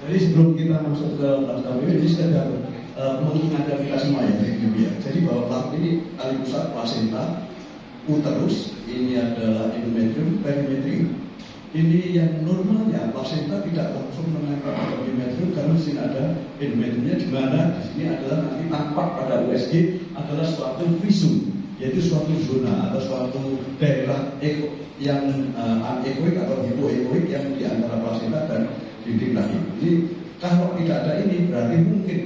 Jadi sebelum kita masuk ke tahap ini saya mengingatkan kita semua ya, jadi bahwa tahap ini kali pusat, plasenta, uterus, ini adalah endometrium, perimetrium. Ini yang normalnya plasenta tidak langsung menempel pada endometrium karena di sini ada endometriumnya, di mana di sini adalah nanti tampak pada USG adalah suatu visum, yaitu suatu zona atau suatu daerah yang anekoik atau hipoekoik yang di antara plasenta dan dinding rahim. Jadi kalau tidak ada ini berarti mungkin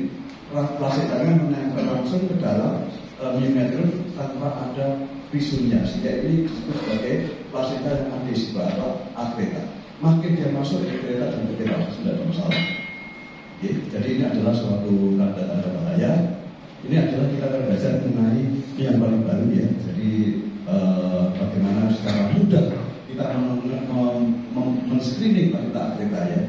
plasentanya menempel langsung ke dalam myometrium tanpa ada visumnya, sehingga ini disebut sebagai plasenta yang adhesiva atau akreta. Makin dia masuk akreta dan akreta sudah ada masalah. Jadi ini adalah suatu tanda-tanda bahaya. Ini adalah kita akan belajar mengenai yang paling baru ya. Jadi bagaimana secara mudah kita men-screening plasenta akreta ya.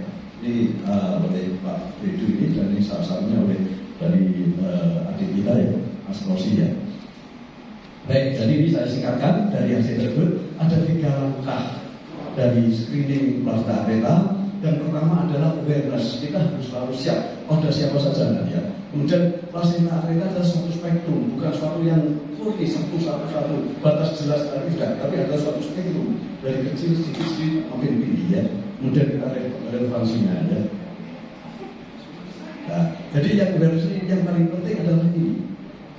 Ini oleh Pak Bedu ini dan ini salah satunya oleh dari adik kita ya, Mas Rosi ya. Baik, jadi ini saya singkatkan dari hasil tersebut ada 3 langkah dari screening plasenta akreta. Yang pertama adalah awareness, kita harus selalu siap pada siapa saja nanti ya. Kemudian plasenta akreta adalah suatu spektrum, bukan suatu yang murni satu batas jelas tidak, tapi ada suatu spektrum dari kecil sedikit makin tinggi ya. Kemudian kita relevansinya ya. Nah, jadi yang paling penting adalah ini,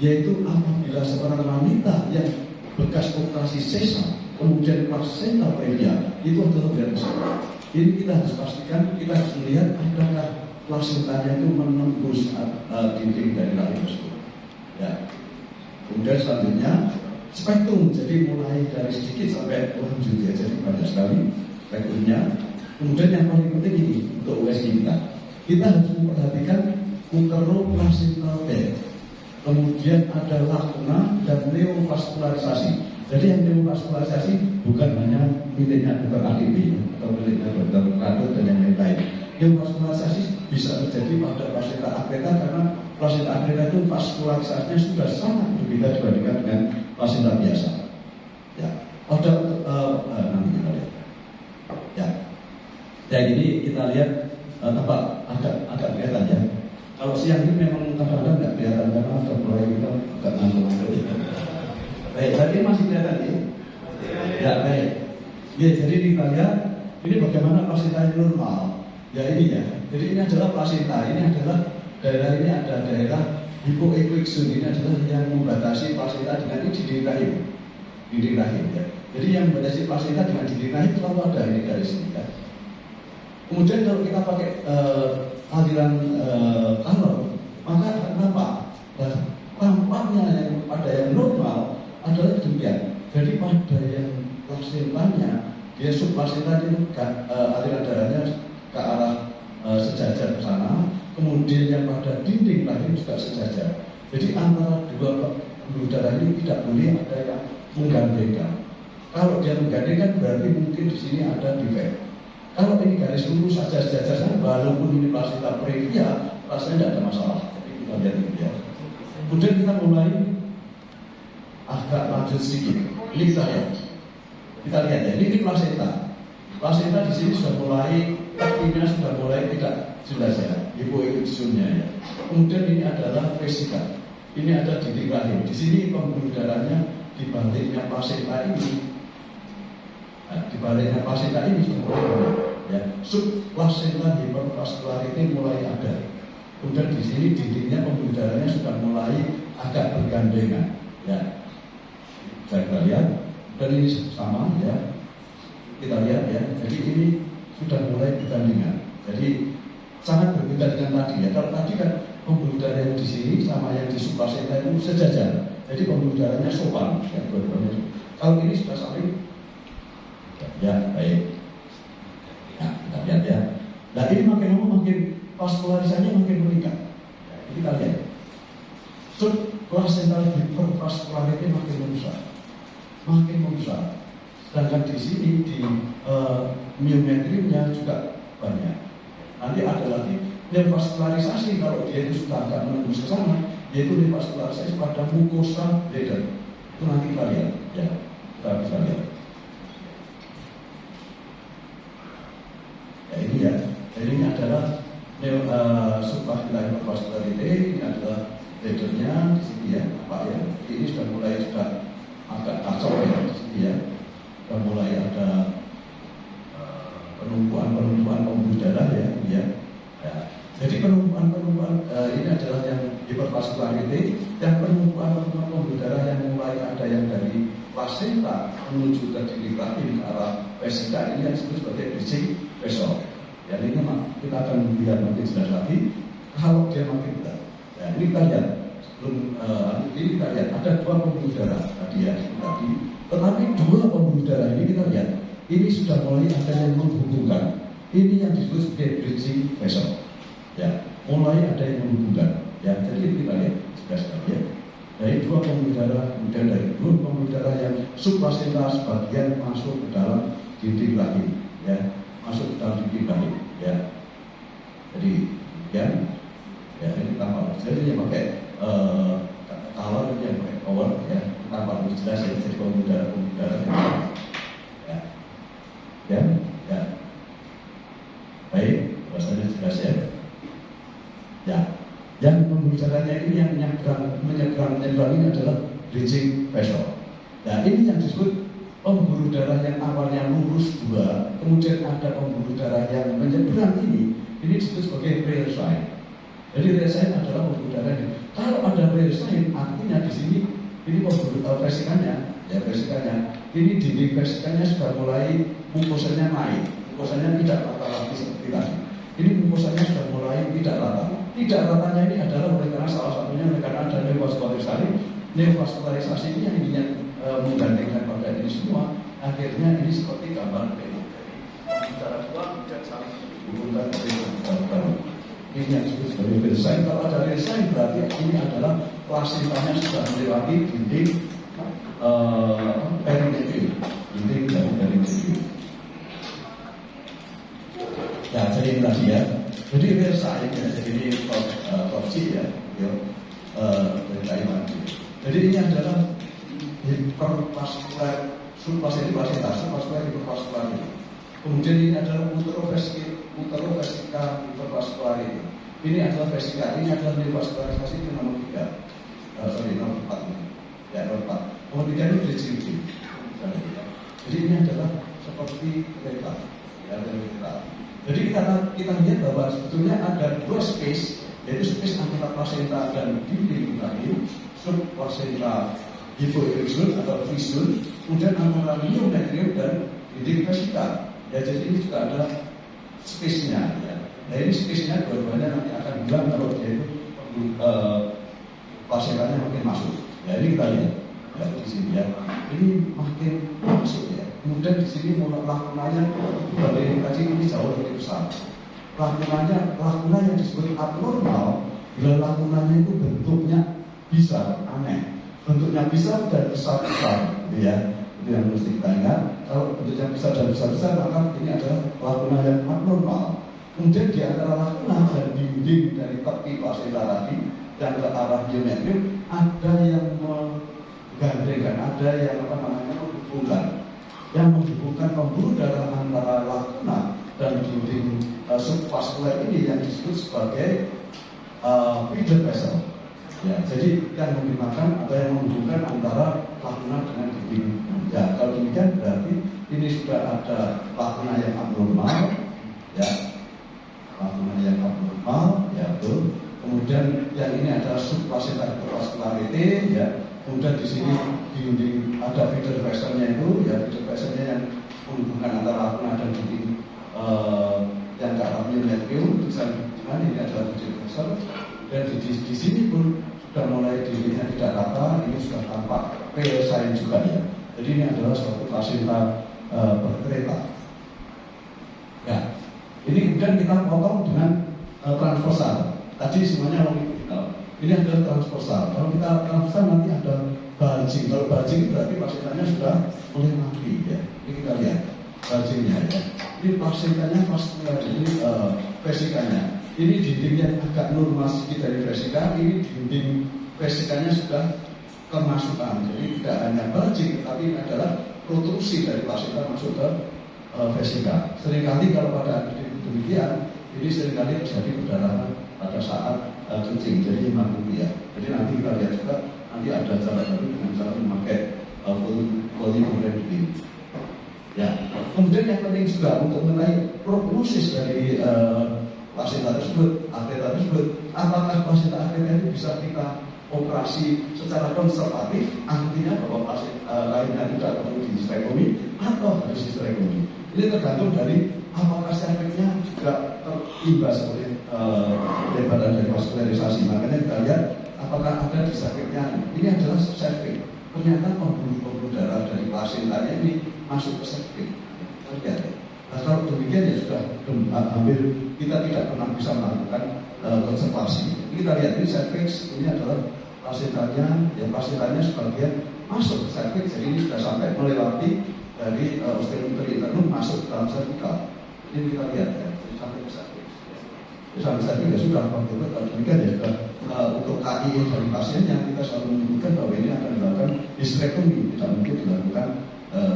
yaitu apabila seorang wanita yang bekas operasi sesar kemudian plasenta previa itu adalah awareness. Ini kita harus pastikan, kita harus melihat apakah plasentanya itu menembus dinding dari rahim tersebut. Ya. Kemudian selanjutnya spektrum, jadi mulai dari sedikit sampai lanjut ya, jadi banyak sekali spektrumnya. Kemudian yang paling penting ini untuk USG kita harus memperhatikan uteroplacental depth. Kemudian ada lakuna dan neovaskularisasi. Jadi yang neovaskularisasi bukan hanya miliknya dokter AKB atau miliknya dokter Radot dan yang lain-lain. Neovaskularisasi bisa terjadi pada plasenta akreta karena plasenta akreta itu vaskularisasinya sudah sangat berbeda dibandingkan dengan plasenta biasa. Ya, nanti kita lihat. Ya. Ya, jadi kita lihat tampak agak kelihatan ya. Kalau siang ini memang kadang-kadang nggak kelihatan karena sudah mulai kita agak ngantuk. Baik, tadi masih kelihatan ya? Ya, baik. Ya, jadi kita lihat ini bagaimana plasenta normal. Ya ini ya. Jadi ini adalah plasenta. Ini adalah daerah ini ada daerah hypoechoic zone. Ini adalah yang membatasi plasenta dengan dinding rahim. Dinding rahim ya. Jadi yang membatasi plasenta dengan dinding rahim selalu ada ini garis ini ya. Kemudian kalau kita pakai aliran color, maka kenapa? Tampaknya yang pada yang normal adalah demikian. Jadi pada yang plasentanya, dia subplasenta itu aliran darahnya ke arah sejajar ke sana. Kemudian yang pada dinding rahim juga sejajar. Jadi antara dua pembuluh darah ini tidak boleh ada yang menggandengkan. Kalau dia menggandengkan berarti mungkin di sini ada defect. Kalau ini garis lurus saja sejajar saja, walaupun ini plasenta previa, rasanya tidak ada masalah. Jadi kita lihat ini ya. Kemudian kita mulai agak lanjut sedikit. Ini kita lihat. Kita lihat ya. Ini plasenta. Plasenta di sini sudah mulai tepinya sudah mulai tidak jelas ya. Hypoechoic zone-nya ya. Kemudian ini adalah vesika. Ini ada dinding rahim. Di sini pembuluh darahnya di baliknya plasenta ini. Di baliknya plasenta ini sudah mulai ya, subplasenta hypervascularity mulai ada. Kemudian di sini dindingnya pembuluh darahnya sudah mulai agak bergandengan. Ya, kita lihat. Dan ini sama ya. Kita lihat ya. Jadi ini sudah mulai bergandengan. Jadi sangat berbeda dengan tadi ya. Kalau tadi kan pembuluh darah yang di sini sama yang di subplasenta itu sejajar. Jadi pembuluh darahnya sopan ya, dua-duanya. Kalau ini sudah saling ya, baik. Nah, kita lihat ya. Nah, ini makin lama makin vaskularisasinya makin meningkat. Ya, kita lihat. Subplacental hypervascularity makin membesar. Sedangkan di sini di myometriumnya juga banyak. Nanti ada lagi neovaskularisasi kalau dia itu sudah agak menembus ke sana, yaitu neovaskularisasi pada mukosa bladder. Itu nanti kita lihat ya. Kita bisa lihat. Ya ini ya, jadi ini adalah Subvascular hypervascularity ini adalah leadernya di sini ya, Pak ya. Ini sudah agak kacau ya di sini ya. Sudah mulai ada penumpuan pembuluh darah ya. Jadi penumpuan ini adalah yang hypervascularity, yang penumpuan pembuluh darah yang mulai ada yang dari plasenta menuju ke dinding rahim ke arah vesika ini yang disebut sebagai bridging vessel. Ya, ini kita akan lihat makin jelas lagi kalau dia makin berat. Ya, ini kita lihat sebelum ini kita lihat ada dua pembuluh darah tadi ya tadi, tetapi dua pembuluh darah ini kita lihat ini sudah mulai ada yang menghubungkan. Ini yang disebut sebagai bridging vessel. Ya, mulai ada yang menghubungkan. Ya, jadi kita lihat jelas lagi ya. Dari dua pembuluh darah, kemudian dari dua pembuluh darah yang subplasenta sebagian masuk ke dalam dinding rahim. Ya, masuk ke dalam dinding rahim ya. Jadi ya ini tanpa jadi yang pakai color yang pakai color ya, tanpa lebih jelas ya, jadi pembuluh darah ya. Baik, bahasanya jelas ya. Ya, yang pembuluh darahnya ini yang menyeberang ini adalah bridging vessel. Nah, ini yang disebut pembuluh darah yang awalnya lurus dua, kemudian ada pembuluh darah yang menyeberang ini disebut sebagai real sign. Jadi real sign adalah pembuluh darah ini. Kalau ada real sign, artinya di sini ini pembuluh vesikanya, ini dinding vesikanya sudah mulai mukosanya naik, mukosanya tidak rata lagi seperti tadi. Ini mukosanya sudah mulai tidak rata. Tidak ratanya ini adalah oleh karena salah satunya karena ada neovascularisasi ini yang ingin menggandengkan pada ini semua. Akhirnya ini seperti gambar pemutih. Antara dua kemudian saling dihubungkan oleh baru. Ini yang disebut sebagai real sign. Kalau ada real sign berarti ini adalah plasentanya sudah melewati dinding perineum, dinding dari perineum. Ya, jadi ini tadi ya. Jadi real sign ya, jadi ini korupsi ya, dari Taiwan. Jadi ini adalah hipervaskular, subplasenta, subvaskular hipervaskular. Kemudian ini adalah uterovesika hipervaskular. Ini adalah vesika, ini adalah neovascularisasi itu nomor 3. Nomor 4. Ya, nomor 4. Nomor 3 ini bridging. Jadi ini adalah seperti kereta. Ya, kereta. Jadi kita lihat bahwa sebetulnya ada dua space, yaitu space antara plasenta dan dinding rahim, subplasenta hypoepizul atau epizul, kemudian antara myometrium dan dinding vesika. Ya, jadi ini juga ada space-nya. Ya. Nah, ini space-nya dua-duanya nanti akan hilang kalau dia itu plasentanya makin masuk. Ya, ini kita lihat. Ya, di sini ya. Ini makin masuk ya. Kemudian di sini lakunanya dari tadi ini jauh lebih besar. Lakuna yang disebut abnormal, bila lakunanya itu bentuknya bisa aneh, bentuknya bisa dan besar, ya. Itu yang mesti kita ingat. Kalau bentuknya bisa dan besar, maka ini adalah lakuna yang abnormal. Kemudian di antara lakuna dan dinding dari tepi plasenta tadi dan ke arah myometrium ada yang menggandengkan, ada yang menghubungkan pembuluh darah antara lakuna dan dinding subvaskular ini yang disebut sebagai feeder vessel. Ya, jadi yang menggunakan atau yang menghubungkan antara lakuna dengan dinding. Ya, kalau demikian berarti ini sudah ada lakuna yang abnormal, ya, lakuna yang abnormal, ya betul. Kemudian yang ini adalah subplasenta hypervascularity, ya. Kemudian di sini dinding ada feeder vesselnya itu, ya feeder vesselnya yang menghubungkan antara lakuna dan dinding yang ke arah myometrium. Ini adalah feeder vessel. Dan di sini pun sudah mulai dindingnya tidak rata, ini sudah tampak real sign juga ya. Jadi ini adalah suatu plasenta berkereta. Ya, ini kemudian kita potong dengan transversal. Tadi semuanya longitudinal. Ini adalah transversal. Kalau kita transversal nanti ada bulging. Kalau bulging berarti plasentanya sudah mulai mati ya. Ini kita lihat bulgingnya ya. Ini plasentanya vaskular, ini vesikanya. Ini dinding yang agak normal sedikit dari vesika. Ini dinding vesikanya sudah kemasukan. Jadi tidak hanya bulging, tapi ini adalah protrusi dari plasenta masuk ke vesika. Seringkali kalau pada demikian ini seringkali terjadi perdarahan pada saat kencing, jadi hematopia. Jadi nanti kita lihat juga, nanti ada cara baru dengan cara memakai volume reading. Ya, kemudian yang penting juga untuk mengenai prognosis dari plasenta tersebut, atleta tersebut, apakah plasenta atleta ini bisa kita operasi secara konservatif, artinya bahwa pasien lainnya tidak perlu dihisterektomi atau harus histerektomi. Ini tergantung dari apakah serviknya juga terimbas oleh lebaran dari vaskularisasi. Makanya kita lihat apakah ada di serviknya. Ini adalah servik. Ternyata pembuluh-pembuluh darah dari plasentanya ini masuk ke servik. Lihat ya. Nah, kalau demikian ya sudah hampir kita tidak pernah bisa melakukan konservasi. Ini kita lihat ini serviks, ini adalah plasentanya, ya plasentanya sebagian masuk ke serviks, jadi ini sudah sampai melewati dari osteometer internum masuk ke dalam cervical. Ini kita lihat ya, jadi sampai ke serviks. Sampai serviks ya sudah, kalau demikian ya sudah untuk KI dari pasiennya kita selalu menyebutkan bahwa ini akan dilakukan histerektomi, tidak mungkin dilakukan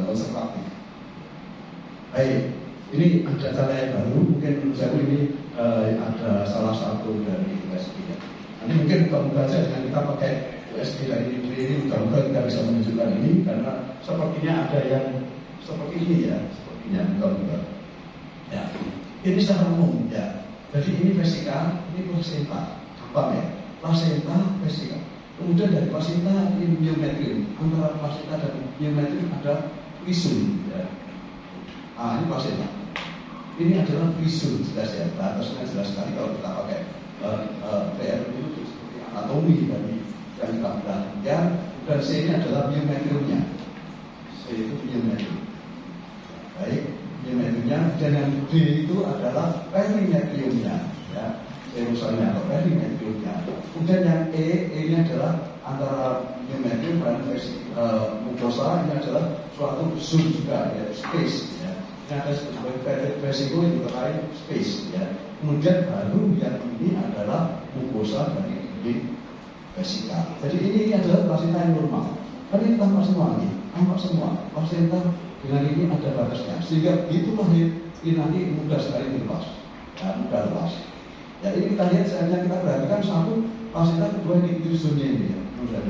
konservatif. Baik. Ini ada cara yang baru, mungkin saya ini ada salah satu dari USG ya. Nanti mungkin buka-buka saja dengan kita pakai USG dari ini, mudah-mudahan kita bisa menunjukkan ini karena sepertinya ada yang seperti ini ya, sepertinya buka-buka. Ya, ini secara umum ya. Jadi ini vesika, ini plasenta, gampang ya. Plasenta, vesika. Kemudian dari plasenta ini myometrium, antara plasenta dan myometrium ada visum ya. Ini plasenta. Ini adalah visum, jelas ya. Atasnya jelas sekali kalau kita pakai PR itu seperti anatomi dari yang kita belajar. Dan C ini adalah myometriumnya. C itu myometrium. Baik, myometriumnya. Dan yang D itu adalah perimetriumnya, ya. Serosanya atau perimetriumnya. Kemudian yang E ini adalah antara myometrium dan mucosa. Ini adalah suatu zoom juga, ya, space, ya. Yang ada sebagai resiko yang terkait space ya. Kemudian baru yang ini adalah mukosa dari dinding vesika. Jadi ini adalah plasenta yang normal. Kan ini tampak semua nih, tampak semua. Plasenta dengan ini ada batasnya. Sehingga begitu lahir ini nanti mudah sekali dilepas. Ya, mudah lepas. Ya ini kita lihat sebenarnya kita perhatikan satu plasenta, kedua ini zonnya ini ya. Mudah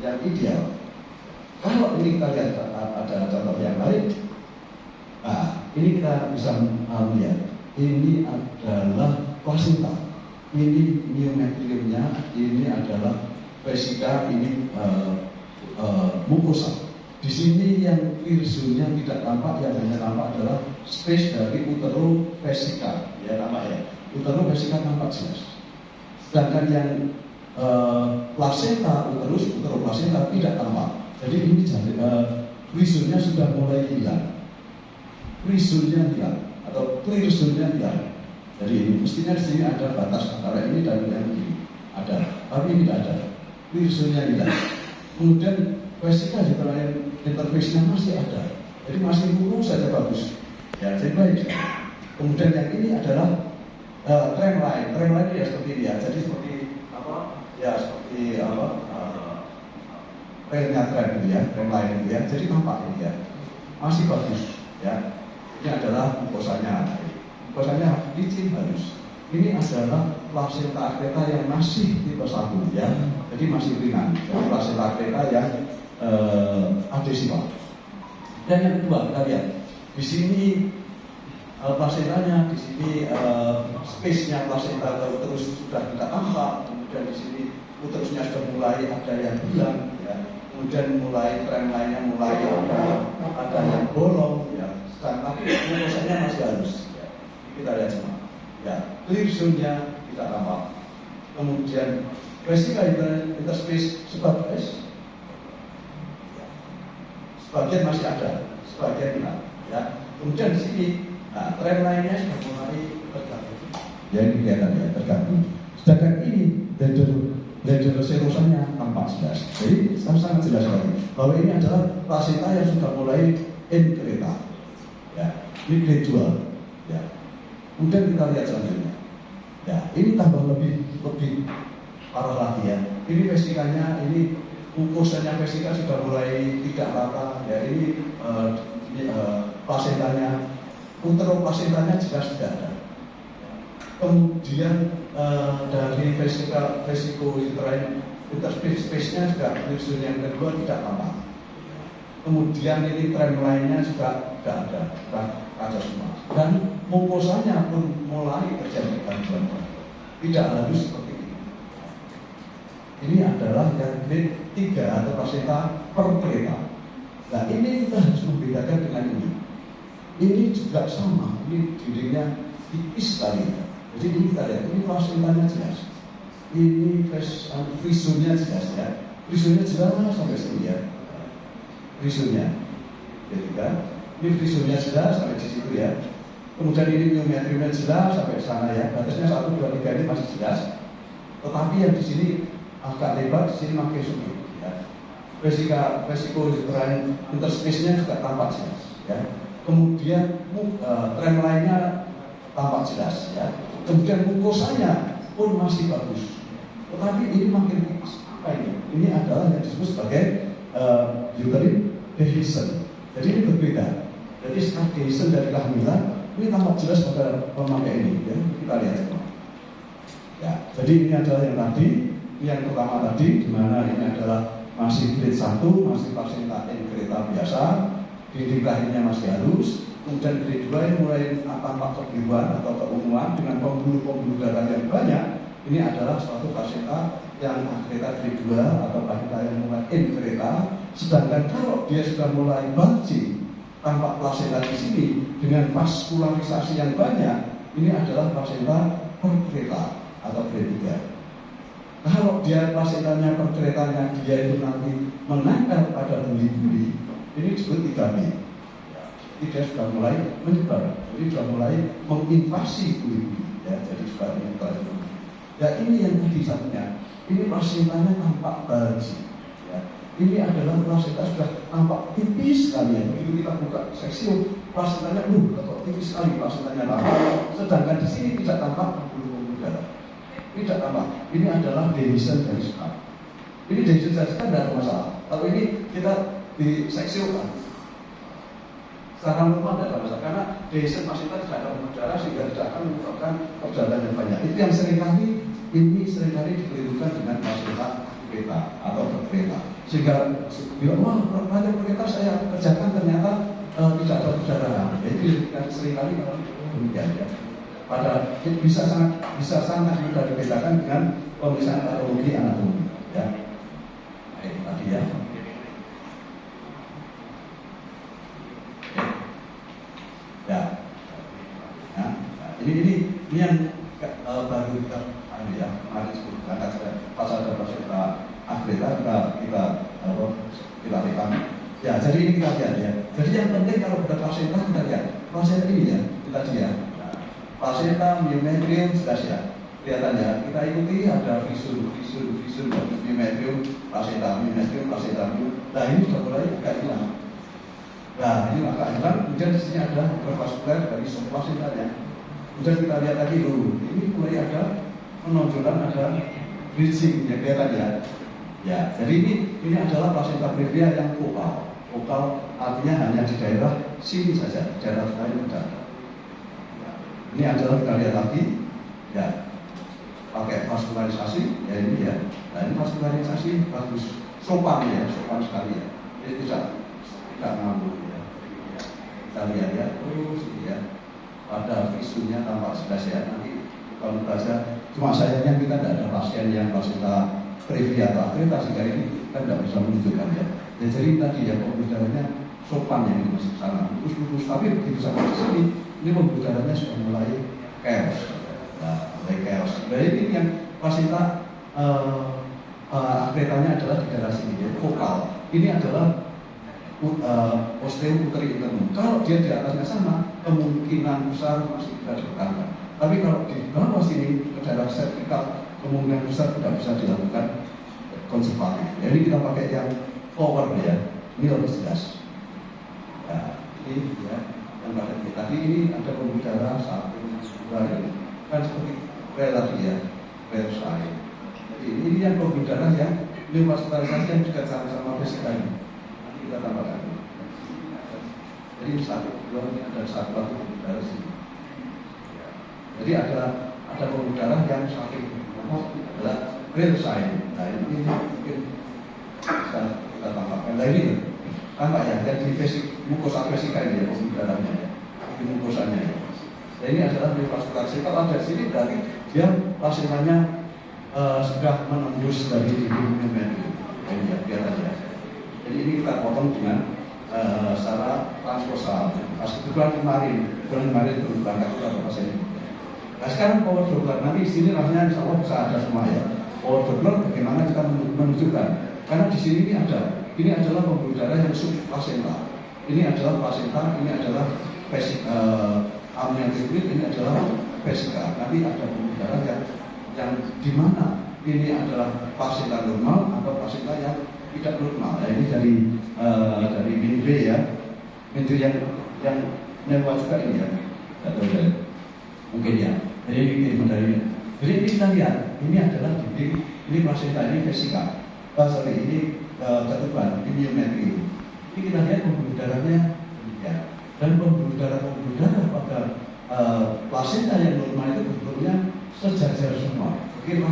yang ideal. Kalau ini kita lihat ada contoh yang lain. Nah, ini kita bisa melihat ini adalah plasenta, ini myometriumnya, ini adalah vesika, ini mukosa. Di sini yang virusnya tidak tampak, yang hanya tampak adalah space dari uterovesika, ya namanya. Uterovesika tampak jelas. Sedangkan yang plasenta, uteroplasenta tidak tampak. Jadi ini virusnya sudah mulai hilang. Krisulnya hilang atau krisulnya hilang. Jadi ini mestinya di sini ada batas antara ini dan yang ini ada, tapi ini tidak ada. Krisulnya hilang. Kemudian vesika di terakhir interface-nya masih ada. Jadi masih lurus saja bagus. Ya, jadi baik. Kemudian yang ini adalah trendline. Trendline ya seperti ini ya. Jadi seperti apa? Ya seperti apa? Trendnya trend gitu ya, trendline gitu ya. Jadi tampak ini ya. Masih bagus ya. Ini adalah mukosanya. Mukosanya licin halus. Ini adalah plasenta atleta yang masih tipe 1 ya. Jadi masih ringan. Jadi plasenta atleta yang adhesival. Dan yang kedua kita lihat di sini plasentanya, di sini space-nya plasenta terus sudah tidak tampak. Kemudian di sini uterusnya sudah mulai ada yang hilang ya. Kemudian mulai tren lainnya mulai ada yang bolong ya. Tapi mukosanya masih halus ya. Kita lihat semua ya, clear zone-nya tidak tampak. Kemudian vesika interspace sebagian masih ada, sebagian tidak ya. Kemudian di sini nah, tren lainnya sudah mulai terganggu ya, ini kelihatan ya, terganggu. Sedangkan ini ledger serosanya tampak jelas. Jadi sangat jelas sekali bahwa ini adalah plasenta yang sudah mulai inkreta. Ya, ini gradual. Ya. Kemudian kita lihat selanjutnya. Ya, ini tambah lebih parah lagi ya. Ini vesikanya, ini mukosanya vesika sudah mulai tidak rata. Ya, ini plasentanya, uteroplasentanya jelas tidak ada. Ya. Kemudian dari vesiko uterine interspace-nya juga flusun yang kedua tidak tampak. Kemudian ini tren lainnya juga tidak ada semua. Dan mukosanya pun mulai terjadi gangguan. Tidak harus seperti ini. Ini adalah yang grade 3 atau placenta percreta. Nah ini kita harus membedakan dengan ini. Ini juga sama. Ini dindingnya tipis sekali. Jadi ini kita lihat, ini placentanya jelas. Ini frisumnya jelas ya. Frisumnya jelas sampai sini ya. Frisumnya, ketiga. Ini frisumnya jelas sampai di situ ya. Kemudian ini myometriumnya jelas sampai sana ya. Batasnya 1, 2, 3 ini masih jelas. Tetapi yang di sini agak lebar, di sini makin sempit. Ya. Vesiko uterine interspace-nya juga tampak jelas. Ya. Kemudian tren lainnya tampak jelas. Ya. Kemudian mukosanya pun masih bagus. Tetapi ini makin tipis. Apa ini? Ini adalah yang disebut sebagai uterine dehiscence. Jadi ini berbeda. Jadi setelah dehiscence dari kehamilan, ini tampak jelas pada pemakai ini. Ya. Kita lihat semua. Ya. Jadi ini adalah yang tadi, yang pertama tadi, di mana ini adalah masih grade 1, masih placenta increta biasa, dinding rahimnya masih halus. Kemudian grade 2 ini mulai tampak kebiruan atau keunguan dengan pembuluh-pembuluh darah yang banyak. Ini adalah suatu placenta yang akreta grade 2 atau placenta yang mulai increta. Sedangkan kalau dia sudah mulai bulging, tampak placenta di sini dengan vaskularisasi yang banyak, ini adalah placenta percreta atau grade 3. Kalau dia placentanya percretanya dia itu nanti menempel pada buli-buli, ini disebut 3B. Dia sudah mulai menyebar, jadi sudah mulai menginvasi buli-buli. Ya, jadi sudah menyebar. Ya ini yang tadi satunya. Ini placentanya tampak bulging. Ya. Ini adalah placenta sudah tampak tipis sekali ya. Begitu kita buka seksium, placentanya kok tipis sekali placentanya tampak. Sedangkan di sini tidak tampak pembuluh-pembuluh darah. Tidak tampak. Ini adalah dehiscence dari sekarang. Ini dehiscence dari sekarang tidak ada masalah. Kalau ini kita di seksium secara umum tidak ada masalah karena dehiscence placenta tidak ada pembuluh darah sehingga tidak akan menyebabkan perjalanan yang banyak. Itu yang seringkali dikelirukan dengan placenta percreta atau percreta. Sehingga wah banyak percreta saya kerjakan ternyata tidak ada perdarahan. Jadi seringkali kalau demikian ya. Padahal bisa sangat mudah dibedakan dengan pemeriksaan patologi anatomi. Ya, nah, ini tadi ya. Ya, nah, ini yang baru kita ya kemarin sebutkan pasal ada placenta akreta kita rekam. Ya, jadi ini kita lihat ya. Jadi yang penting kalau ada placenta kita lihat placenta ini ya kita lihat. Placenta, myometrium jelas ya. Kelihatan ya. Kita ikuti ada frisum, myometrium, placenta, Nah ini sudah mulai agak hilang. Nah ini agak hilang. Kemudian di sini ada hipervaskular dari placentanya. Kemudian kita lihat lagi dulu. Ini mulai ada menonjolan, ada bridging ya kelihatan ya. Ya, jadi ini adalah placenta previa yang vokal. Vokal artinya hanya di daerah sini saja, di daerah lain tidak ada. Ini adalah kita lihat lagi, ya pakai vaskularisasi, ya ini ya. Nah ini vaskularisasi bagus, sopan ya, sopan sekali ya. Jadi tidak ngambul ya. Kita lihat ya, terus ya. Pada visunya tampak jelas ya. Nanti kalau baca, cuma sayangnya kita tidak ada pasien yang placenta previa atau akreta sehingga ini kita tidak bisa menunjukkan ya. Ya jadi tadi ya pembicaranya sopan yang ini masih sana, lurus-lurus. Tapi begitu sampai di sini. Ini pembuluh darahnya sudah mulai chaos. Nah, mulai chaos. Nah, ini yang placenta akretanya adalah di daerah sini, ya, vokal. Ini adalah osteoputeri internum. Kalau dia di atasnya sama, kemungkinan besar masih bisa dipertahankan. Tapi kalau di bawah sini ke daerah cervical, kemungkinan besar tidak bisa dilakukan konservatif. Jadi kita pakai yang power ya. Ini lebih jelas. Nah, ini ya. Tadi ini ada pembuluh darah 1, 2 kan seperti rel tadi ya, rel saya. Jadi ini yang pembuluh darah yang vaskularisasi yang juga sama-sama vesika ini. Nanti kita tambahkan. Jadi 1, 2 ini ada 1 pembuluh darah sini. Jadi ada ada pembuluh darah yang sakit adalah real sign. Nah ini mungkin bisa kita tambahkan. Nah ini tampak ya, yang di mukosa vesika ini ya, pembuluh darahnya ya, di mukosanya ya. Nah ini adalah neovaskular. Kalau ada di sini berarti dia pasiennya sudah menembus dari hidung itu. Ini ya, biar aja. Jadi ini kita potong dengan secara transversal. Bulan kemarin itu berangkat kita pasien. Nah sekarang power droplet, nanti di sini rasanya insya Allah bisa ada semua ya. Power droplet bagaimana kita menunjukkan? Karena di sini ini adalah pembuluh darah yang subplasenta. Ini adalah plasenta, ini adalah amniotic ini adalah vesika. Nanti ada pembuluh darah yang di mana ini adalah plasenta normal atau plasenta yang tidak normal. Nah ini dari mini B ya, itu yang nempel juga ini ya, mungkin ya. Jadi ini kiriman dari ini. Jadi ini kita lihat, ini adalah ini plasenta, ini vesika. Ini ketuban, ini amniotic. Ini kita lihat pembuluh darahnya ya. Dan pembuluh darah pada plasenta yang normal itu bentuknya sejajar semua, seperti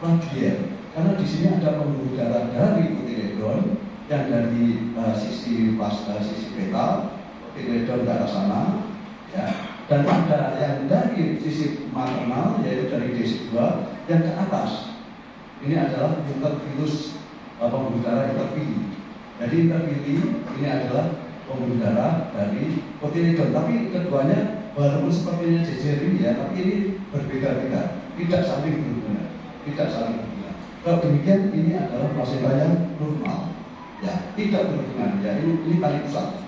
radial. Karena di sini ada pembuluh darah dari kotiledon yang dari sisi fetal, kotiledon ke arah sana, ya. Dan ada yang dari sisi maternal yaitu dari DC2 yang ke atas. Ini adalah intervillus pembuluh darah intervili. Jadi intervili ini adalah pembuluh darah dari kotiledon, tapi keduanya walaupun sepertinya jejer ini ya, tapi ini berbeda-beda, tidak saling berhubungan. Kalau demikian ini adalah plasenta yang normal, ya tidak berhubungan. Ya ini tali pusat,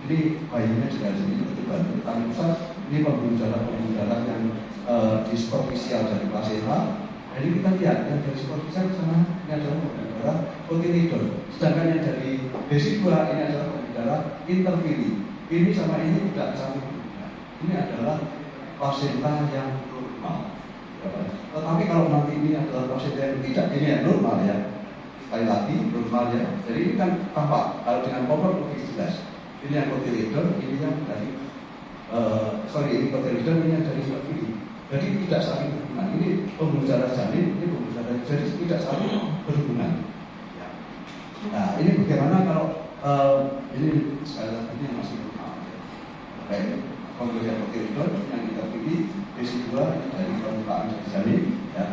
ini bayinya juga di sini ketuban. Tali pusat ini pembuluh darah yang di superficial dari plasenta. Jadi kita lihat yang dari superficial sana ini adalah pembuluh darah kotiledon, sedangkan yang dari basic 2 ini adalah pembuluh darah intervili. Ini sama ini tidak saling berhubungan. Ini adalah plasenta yang normal. Tetapi kalau nanti ini adalah plasenta yang tidak, ini yang normal ya. Sekali lagi normal ya. Jadi ini kan tampak kalau dengan power lebih jelas. Ini yang kotiledon, ini yang dari ini kotiledon, ini yang dari intervili. Jadi tidak saling berhubungan. Ini pembuluh darah janin, ini pembuluh darah, jadi tidak saling berhubungan. Ya. Nah ini bagaimana kalau ini sekali lagi ini masih normal. Baik, pembuluh darah kotiledon yang intervili, DC2 dari permukaan janin, ya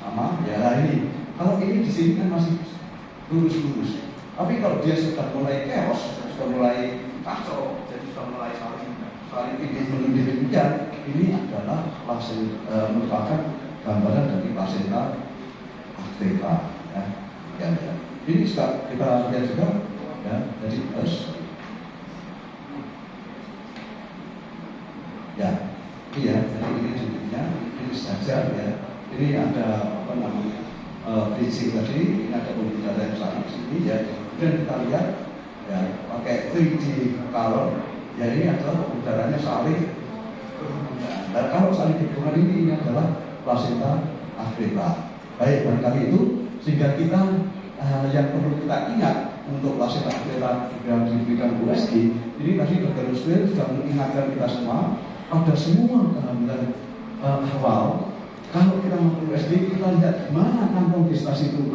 sama. Ya ini kalau ini di sini kan masih lurus. Tapi kalau dia sudah mulai chaos, sudah mulai kacau, jadi sudah mulai saling tinggi menunduk demikian, ini adalah merupakan gambaran dari plasenta aktiva. Ya. Ini juga kita lihat juga, ya. Jadi harus, ya, iya. Jadi ini jenisnya, ini saja ya. Ini ada apa namanya bridging tadi, ini ada pembuluh darah yang sana di sini ya. Kemudian kita lihat, ya, pakai 3D color. Ya ini adalah pembuluh darahnya saling berhubungan. Dan kalau saling berhubungan ini adalah plasenta aktiva. Baik, barangkali itu sehingga kita yang perlu kita ingat untuk plasenta aktiva yang di bidang USG ini tadi Dr. Ruswil sudah mengingatkan kita semua pada semua kehamilan awal. Kalau kita mau USG kita lihat di mana kantong gestasi itu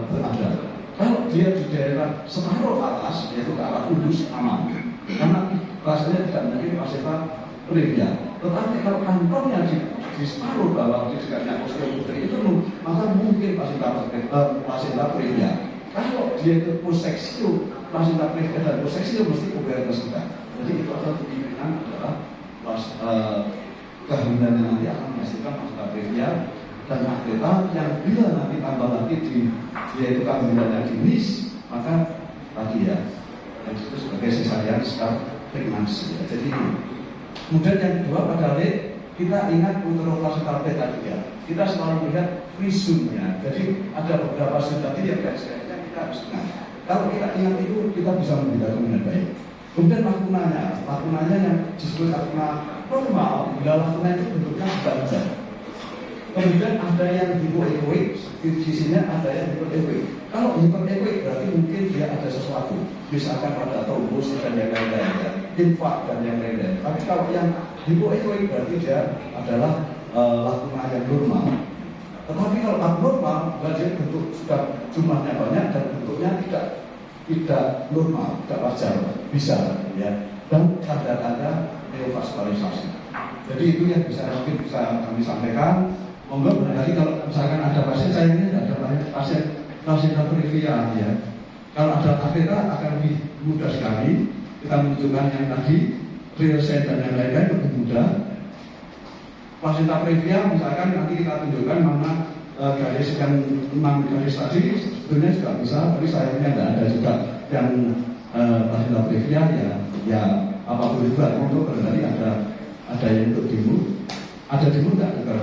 berada. Kalau dia di daerah separuh atas yaitu ke arah kudus aman. Karena rasanya tidak memiliki plasenta previa. Tetapi kalau kantongnya di separuh bawah di sekitarnya osteoputri itu, maka mungkin plasenta previa. Kalau dia itu poseksio, plasenta previa dan poseksio mesti ovarian juga. Jadi itu adalah kemungkinan adalah kehamilan yang nanti akan menghasilkan plasenta previa dan aktiva yang bila nanti tambah lagi yaitu kehamilan yang dinis, maka tadi ya yang disebut sebagai cesarean pregnancy. Jadi kemudian yang kedua pada kita ingat uteroplacental tadi ya. Kita selalu melihat visumnya. Jadi ada beberapa studi tadi yang kayaknya kita harus ingat. Kalau kita ingat itu kita bisa membedakan dengan baik. Kemudian lakunanya yang disebut lakuna normal, bila lakuna itu bentuknya banjar. Kemudian ada yang hipoekoik, sisinya ada yang hipoekoik. Kalau hipoekoik berarti mungkin dia ada sesuatu, misalkan pada trombos dan yang lain-lain, infak dan yang lain-lain. Tapi kalau yang hipoekoik berarti dia adalah lakuna yang normal. Tetapi kalau abnormal, berarti bentuk sudah jumlahnya banyak dan bentuknya tidak normal, tidak wajar, bisa ya. Dan tanda-tanda neovascularisasi. Jadi itu yang mungkin bisa kami sampaikan. Monggo barangkali kalau misalkan ada pasien, saya ini tidak ada pasien trivia ya. Kalau ada akhirnya akan lebih mudah sekali kita menunjukkan yang tadi real set dan yang lain-lain lebih mudah. Pasien trivia misalkan nanti kita tunjukkan mana garis yang 6 garis tadi sebetulnya juga bisa, tapi sayangnya tidak ada juga yang pasien trivia ya apapun juga untuk barangkali ada yang untuk demo, ada demo tidak ada